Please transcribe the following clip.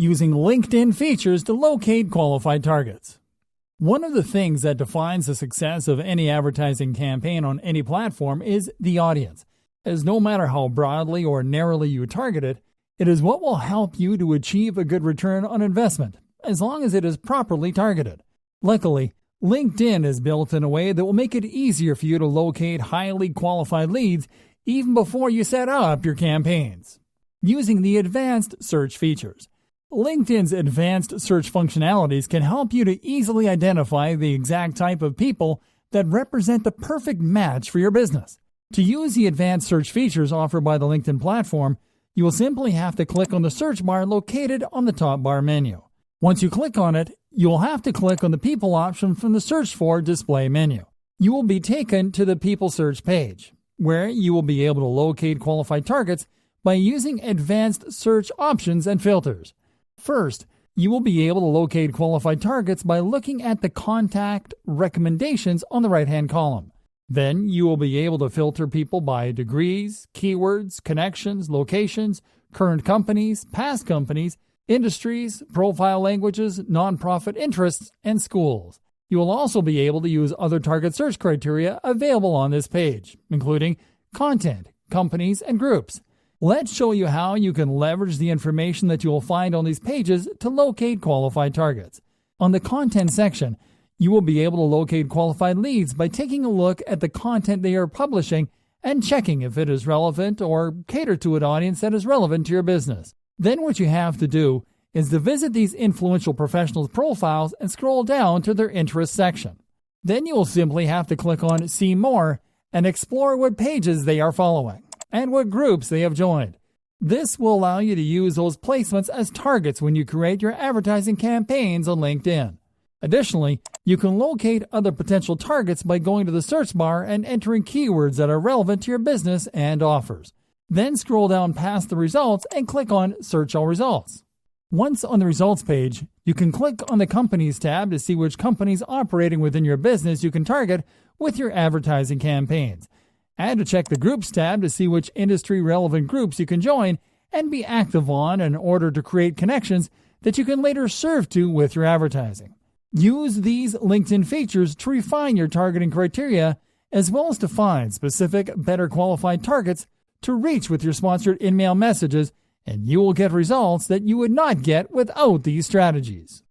Using LinkedIn features to locate qualified targets. One of the things that defines the success of any advertising campaign on any platform is the audience, as no matter how broadly or narrowly you target it, it is what will help you to achieve a good return on investment, as long as it is properly targeted. Luckily, LinkedIn is built in a way that will make it easier for you to locate highly qualified leads even before you set up your campaigns. Using the advanced search features. LinkedIn's advanced search functionalities can help you to easily identify the exact type of people that represent the perfect match for your business. To use the advanced search features offered by the LinkedIn platform, you will simply have to click on the search bar located on the top bar menu. Once you click on it, you will have to click on the People option from the Search For display menu. You will be taken to the People Search page, where you will be able to locate qualified targets by using advanced search options and filters. First, you will be able to locate qualified targets by looking at the Contact Recommendations on the right-hand column. Then you will be able to filter people by degrees, keywords, connections, locations, current companies, past companies, industries, profile languages, nonprofit interests, and schools. You will also be able to use other target search criteria available on this page, including content, companies, and groups. Let's show you how you can leverage the information that you will find on these pages to locate qualified targets. On the content section, you will be able to locate qualified leads by taking a look at the content they are publishing and checking if it is relevant or cater to an audience that is relevant to your business. Then what you have to do is to visit these influential professionals' profiles and scroll down to their interests section. Then you will simply have to click on See More and explore what pages they are following and what groups they have joined. This will allow you to use those placements as targets when you create your advertising campaigns on LinkedIn. Additionally, you can locate other potential targets by going to the search bar and entering keywords that are relevant to your business and offers. Then scroll down past the results and click on Search All Results. Once on the results page, you can click on the Companies tab to see which companies operating within your business you can target with your advertising campaigns, and to check the Groups tab to see which industry-relevant groups you can join and be active on in order to create connections that you can later serve to with your advertising. Use these LinkedIn features to refine your targeting criteria as well as to find specific, better qualified targets to reach with your sponsored in-mail messages, and you will get results that you would not get without these strategies.